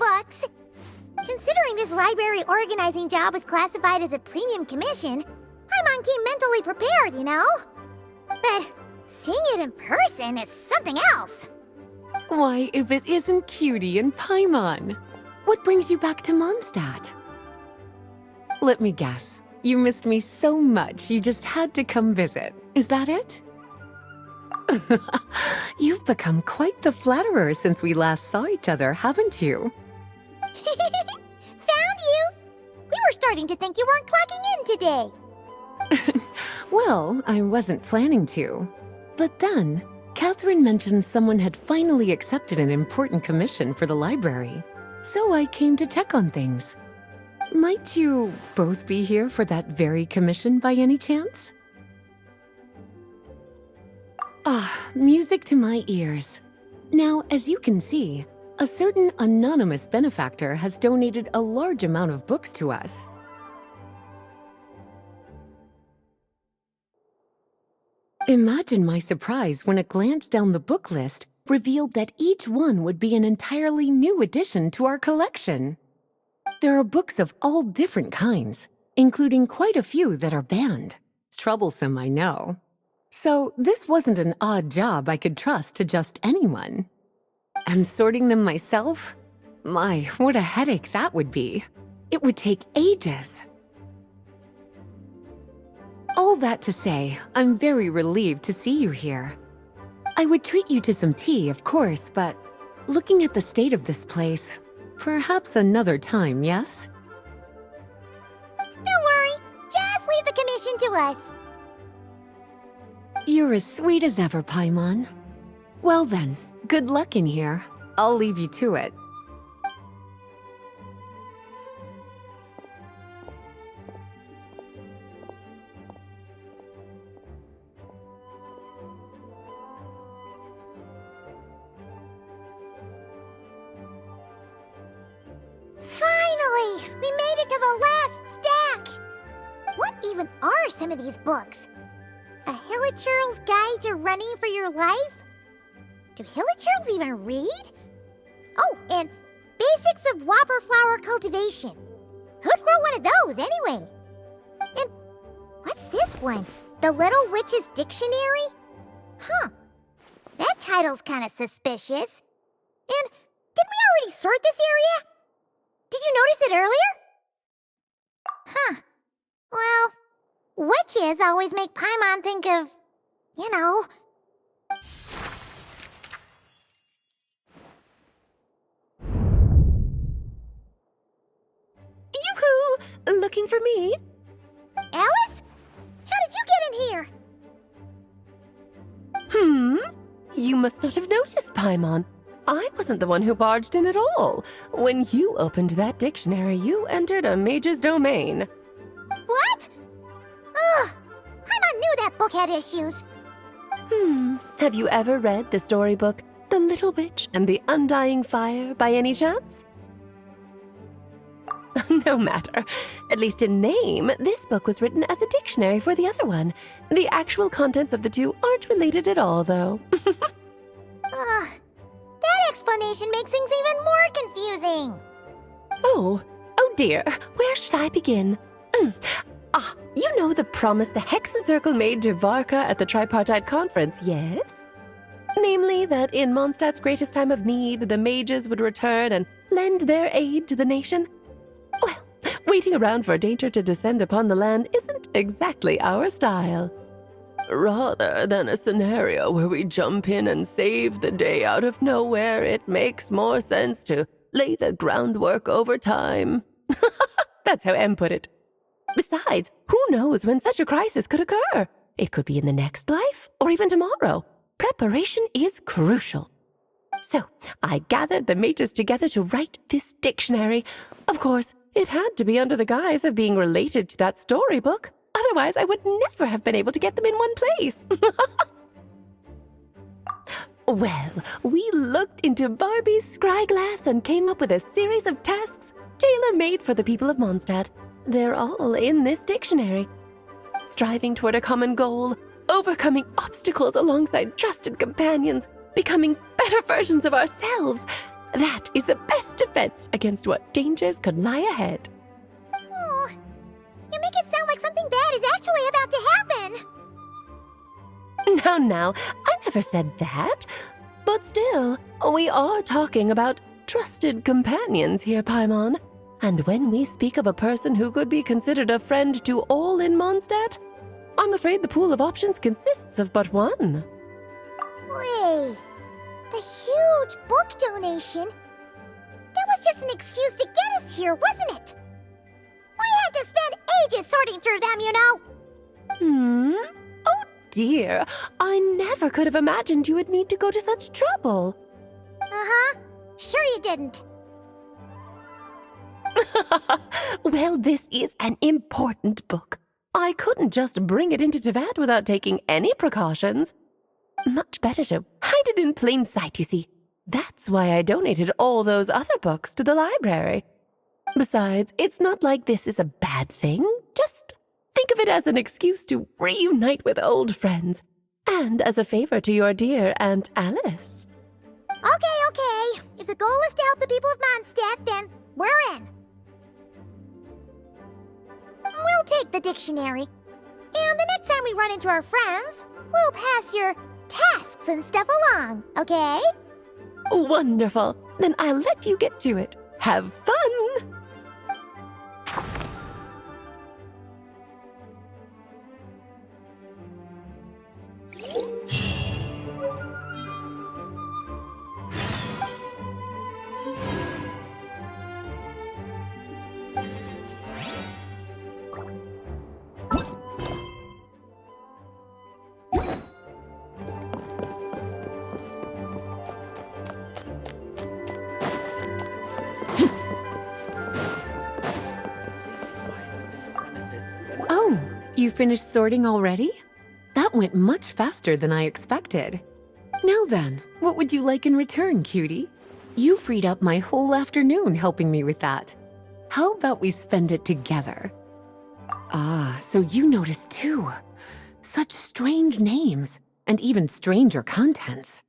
books. Considering this library organizing job was classified as a premium commission, Paimon came mentally prepared, you know? But seeing it in person is something else. Why, if it isn't Cutie and Paimon? What brings you back to Mondstadt? Let me guess. You missed me so much you just had to come visit. Is that it? You've become quite the flatterer since we last saw each other, haven't you? Found you! We were starting to think you weren't clocking in today. Well, I wasn't planning to. But then, Catherine mentioned someone had finally accepted an important commission for the library. So I came to check on things. Might you both be here for that very commission by any chance? Ah, music to my ears. Now, as you can see, a certain anonymous benefactor has donated a large amount of books to us. Imagine my surprise when a glance down the book list revealed that each one would be an entirely new addition to our collection. There are books of all different kinds, including quite a few that are banned. Troublesome, I know. So this wasn't an odd job I could trust to just anyone. And sorting them myself? My, what a headache that would be. It would take ages. All that to say, I'm very relieved to see you here. I would treat you to some tea, of course, but looking at the state of this place, perhaps another time, yes? Don't worry, just leave the commission to us. You're as sweet as ever, Paimon. Well then, good luck in here. I'll leave you to it. Finally! We made it to the last stack! What even are some of these books? A Hilichurl's Guide to Running for Your Life? Do Hilichurls even read? Oh, and Basics of Whopper Flower Cultivation. Who'd grow one of those, anyway? And what's this one? The Little Witch's Dictionary? Huh. That title's kind of suspicious. And didn't we already sort this area? Did you notice it earlier? Huh. Well, witches always make Paimon think of, you know... Yoo-hoo! Looking for me? Alice? How did you get in here? You must not have noticed, Paimon. I wasn't the one who barged in at all. When you opened that dictionary, you entered a mage's domain. What? Ugh! Paimon knew that book had issues. Have you ever read the storybook, The Little Witch and the Undying Fire, by any chance? No matter. At least in name, this book was written as a dictionary for the other one. The actual contents of the two aren't related at all, though. Ugh. That explanation makes things even more confusing. Oh dear. Where should I begin? You know the promise the Hexen Circle made to Varka at the Tripartite Conference, yes? Namely, that in Mondstadt's greatest time of need, the mages would return and lend their aid to the nation. Well, waiting around for danger to descend upon the land isn't exactly our style. Rather than a scenario where we jump in and save the day out of nowhere, it makes more sense to lay the groundwork over time. That's how Em put it. Besides, who knows when such a crisis could occur? It could be in the next life, or even tomorrow. Preparation is crucial. So, I gathered the mages together to write this dictionary. Of course, it had to be under the guise of being related to that storybook. Otherwise, I would never have been able to get them in one place. Well, we looked into Barbie's scryglass and came up with a series of tasks tailor-made for the people of Mondstadt. They're all in this dictionary. Striving toward a common goal, overcoming obstacles alongside trusted companions, becoming better versions of ourselves, That is the best defense against what dangers could lie ahead. Oh, you make it sound like something bad is actually about to happen. Now, I never said that. But still, we are talking about trusted companions here, Paimon. And when we speak of a person who could be considered a friend to all in Mondstadt, I'm afraid the pool of options consists of but one. Wait, the huge book donation? That was just an excuse to get us here, wasn't it? We had to spend ages sorting through them, you know. Oh dear, I never could have imagined you would need to go to such trouble. Uh-huh. Sure you didn't. Well, this is an important book. I couldn't just bring it into Tevat without taking any precautions. Much better to hide it in plain sight, you see. That's why I donated all those other books to the library. Besides, it's not like this is a bad thing. Just think of it as an excuse to reunite with old friends, and as a favor to your dear Aunt Alice. Okay. If the goal is to help the people of Mondstadt, then we're in. We'll take the dictionary. And the next time we run into our friends, we'll pass your tasks and stuff along, okay? Wonderful. Then I'll let you get to it. Have fun! Oh, you finished sorting already? That went much faster than I expected. Now then, what would you like in return, cutie? You freed up my whole afternoon helping me with that. How about we spend it together? Ah, so you noticed too. Such strange names, and even stranger contents.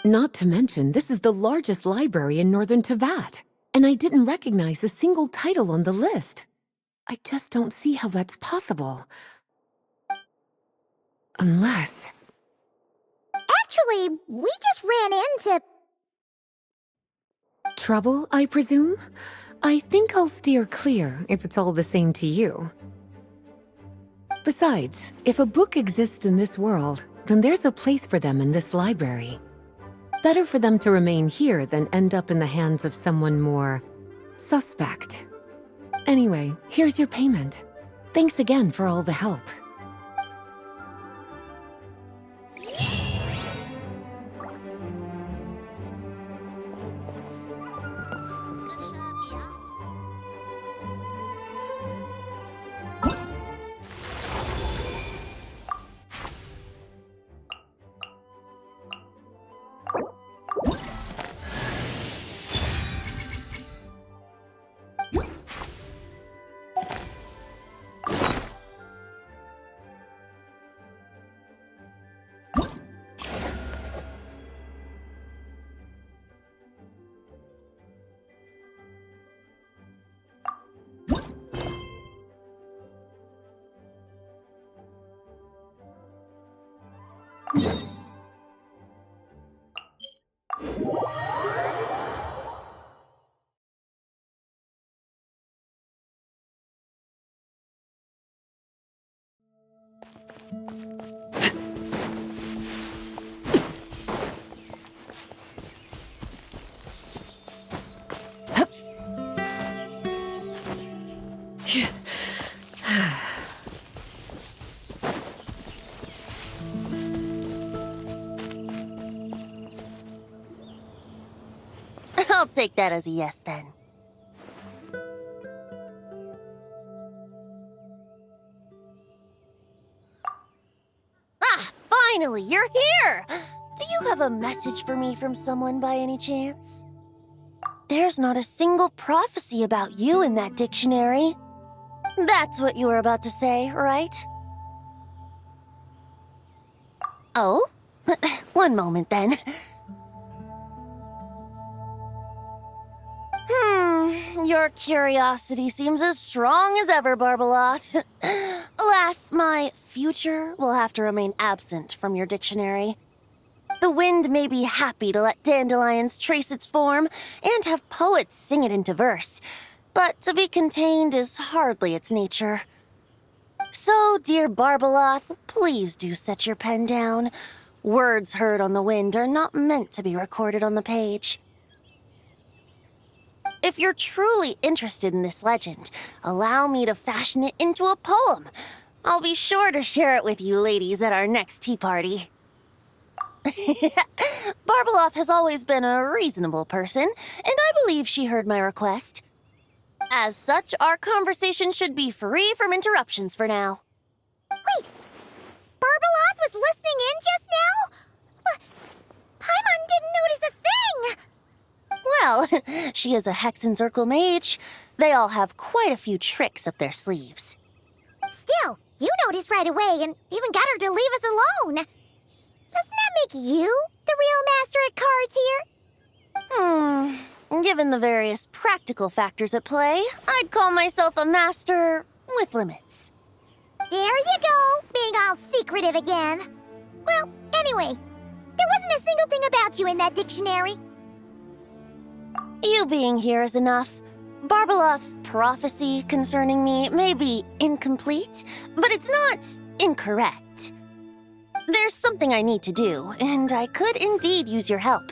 Not to mention, this is the largest library in northern Tevat, and I didn't recognize a single title on the list. I just don't see how that's possible. Unless... Actually, we just ran into... Trouble, I presume? I think I'll steer clear if it's all the same to you. Besides, if a book exists in this world, then there's a place for them in this library. Better for them to remain here than end up in the hands of someone more... suspect. Anyway, here's your payment. Thanks again for all the help. I'll take that as a yes, then. Ah, finally, you're here! Do you have a message for me from someone by any chance? There's not a single prophecy about you in that dictionary. That's what you were about to say, right? Oh? One moment, then. Your curiosity seems as strong as ever, Barbeloth. Alas, my future will have to remain absent from your dictionary. The wind may be happy to let dandelions trace its form and have poets sing it into verse, but to be contained is hardly its nature. So, dear Barbeloth, please do set your pen down. Words heard on the wind are not meant to be recorded on the page. If you're truly interested in this legend, allow me to fashion it into a poem. I'll be sure to share it with you ladies at our next tea party. Barbeloth has always been a reasonable person, and I believe she heard my request. As such, our conversation should be free from interruptions for now. Wait, Barbeloth was listening in just now? Paimon didn't notice a thing! Well, she is a Hexenzirkel mage. They all have quite a few tricks up their sleeves. Still, you noticed right away and even got her to leave us alone. Doesn't that make you the real master at cards here? Given the various practical factors at play, I'd call myself a master with limits. There you go, being all secretive again. Well, anyway, there wasn't a single thing about you in that dictionary. You being here is enough. Barbeloth's prophecy concerning me may be incomplete, but it's not incorrect. There's something I need to do, and I could indeed use your help.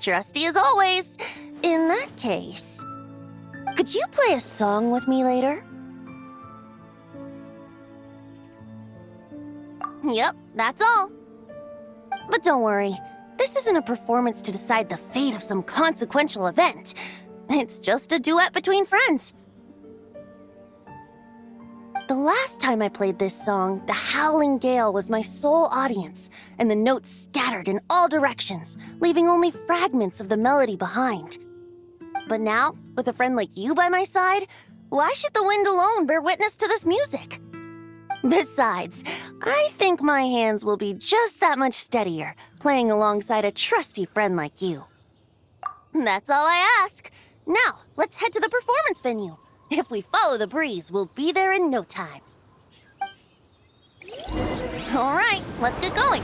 Trusty as always. In that case, could you play a song with me later? Yep, that's all. But don't worry, this isn't a performance to decide the fate of some consequential event. It's just a duet between friends. The last time I played this song, the howling gale was my sole audience, and the notes scattered in all directions, leaving only fragments of the melody behind. But now, with a friend like you by my side, why should the wind alone bear witness to this music? Besides, I think my hands will be just that much steadier, playing alongside a trusty friend like you. That's all I ask. Now, let's head to the performance venue. If we follow the breeze, we'll be there in no time. All right, let's get going.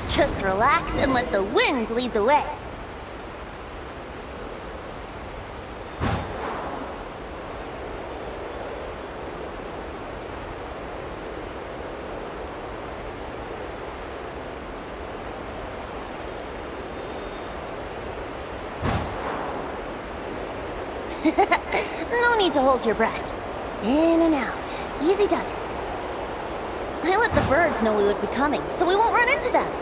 Just relax and let the wind lead the way. No need to hold your breath. In and out. Easy does it. I let the birds know we would be coming, so we won't run into them.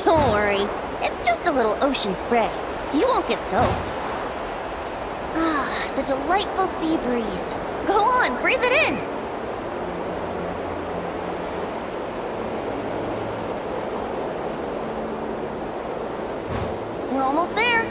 Don't worry, it's just a little ocean spray. You won't get soaked. Ah, the delightful sea breeze. Go on, breathe it in. We're almost there.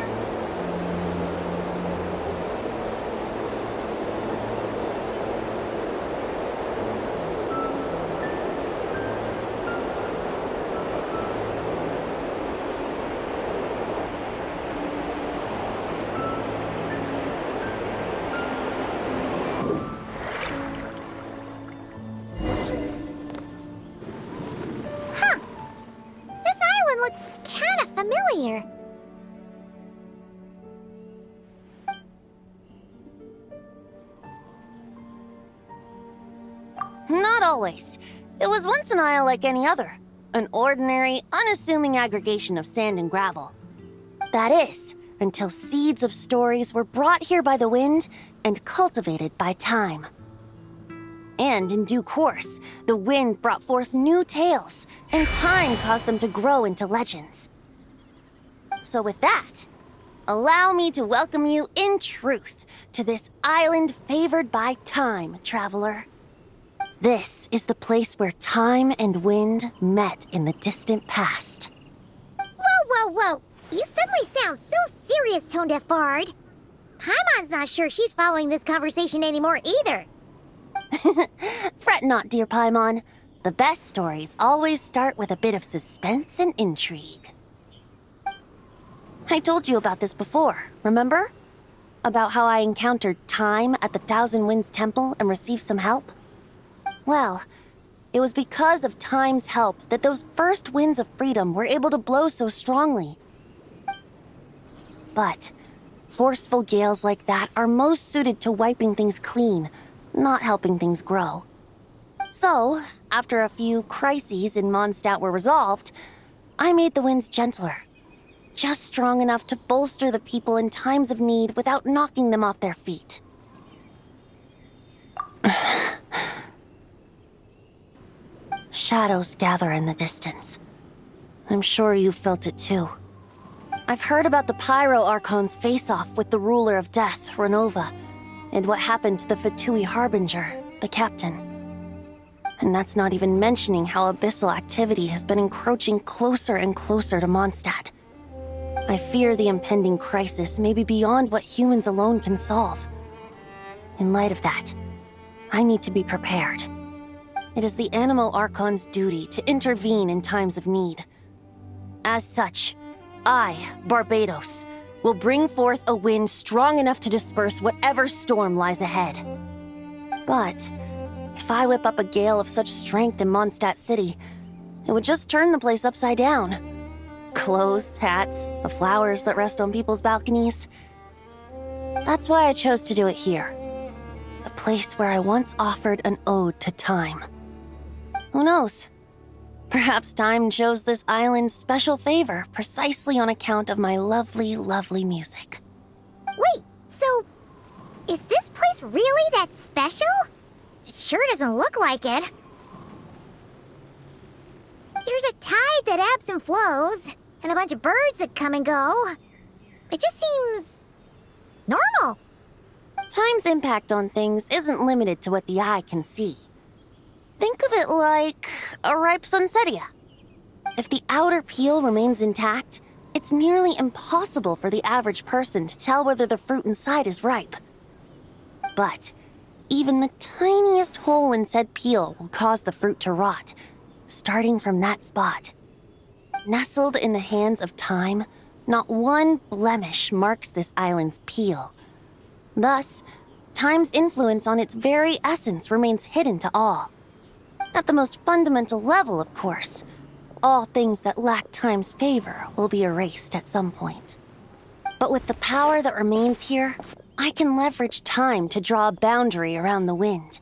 Looks kinda familiar. Not always. It was once an isle like any other. An ordinary, unassuming aggregation of sand and gravel. That is, until seeds of stories were brought here by the wind and cultivated by time. And in due course, the wind brought forth new tales, and time caused them to grow into legends. So with that, allow me to welcome you in truth to this island favored by time, traveler. This is the place where time and wind met in the distant past. Whoa! You suddenly sound so serious, Tone Deaf Bard. Paimon's not sure she's following this conversation anymore either. Fret not, dear Paimon. The best stories always start with a bit of suspense and intrigue. I told you about this before, remember? About how I encountered Time at the Thousand Winds Temple and received some help? Well, it was because of Time's help that those first winds of freedom were able to blow so strongly. But forceful gales like that are most suited to wiping things clean, not helping things grow. So, after a few crises in Mondstadt were resolved, I made the winds gentler. Just strong enough to bolster the people in times of need without knocking them off their feet. Shadows gather in the distance. I'm sure you felt it too. I've heard about the Pyro Archon's face-off with the ruler of death, Renova, and what happened to the Fatui Harbinger, the captain. And that's not even mentioning how abyssal activity has been encroaching closer and closer to Mondstadt. I fear the impending crisis may be beyond what humans alone can solve. In light of that, I need to be prepared. It is the Animo Archon's duty to intervene in times of need. As such, I, Barbados, will bring forth a wind strong enough to disperse whatever storm lies ahead. But if I whip up a gale of such strength in Mondstadt City, it would just turn the place upside down. Clothes, hats, the flowers that rest on people's balconies. That's why I chose to do it here. The place where I once offered an ode to time. Who knows? Perhaps time shows this island special favor precisely on account of my lovely, lovely music. Wait, so is this place really that special? It sure doesn't look like it. There's a tide that ebbs and flows, and a bunch of birds that come and go. It just seems normal. Time's impact on things isn't limited to what the eye can see. Think of it like a ripe sunsetia. If the outer peel remains intact, it's nearly impossible for the average person to tell whether the fruit inside is ripe. But even the tiniest hole in said peel will cause the fruit to rot, starting from that spot. Nestled in the hands of time, not one blemish marks this island's peel. Thus, time's influence on its very essence remains hidden to all. At the most fundamental level, of course, all things that lack time's favor will be erased at some point. But with the power that remains here, I can leverage time to draw a boundary around the wind.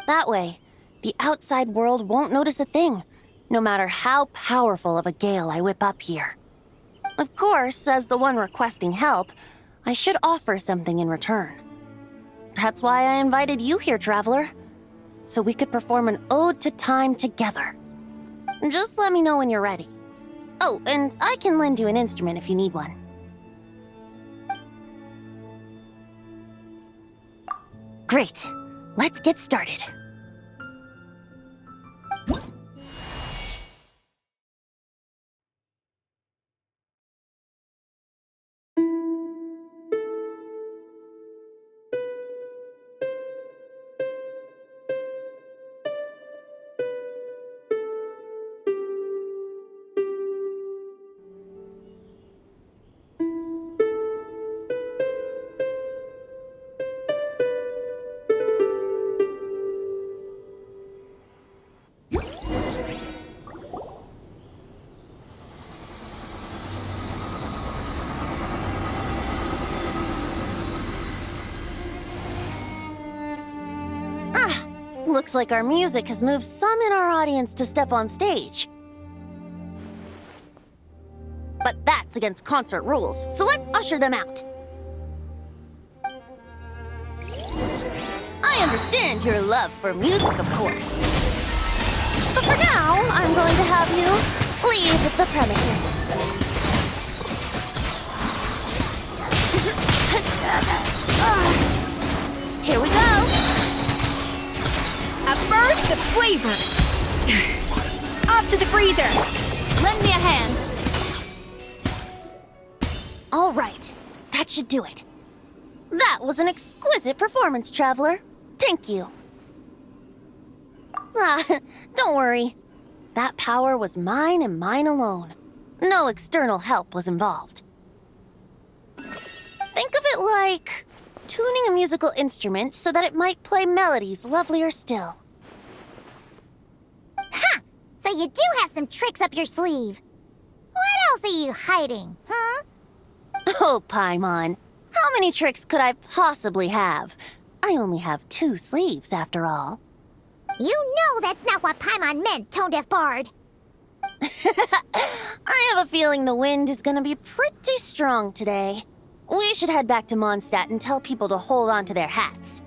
That way, the outside world won't notice a thing, no matter how powerful of a gale I whip up here. Of course, as the one requesting help, I should offer something in return. That's why I invited you here, traveler. So we could perform an ode to time together. Just let me know when you're ready. Oh, and I can lend you an instrument if you need one. Great. Let's get started. Looks like our music has moved some in our audience to step on stage. But that's against concert rules, so let's usher them out. I understand your love for music, of course. But for now, I'm going to have you leave the premises. Here we go. At first, the flavor! Off to the freezer! Lend me a hand! All right, that should do it. That was an exquisite performance, Traveler. Thank you. Ah, don't worry. That power was mine and mine alone. No external help was involved. Think of it like tuning a musical instrument so that it might play melodies lovelier still. Ha! So you do have some tricks up your sleeve. What else are you hiding, huh? Oh, Paimon. How many tricks could I possibly have? I only have 2 sleeves, after all. You know that's not what Paimon meant, Tone-Deaf Bard. I have a feeling the wind is gonna be pretty strong today. We should head back to Mondstadt and tell people to hold on to their hats.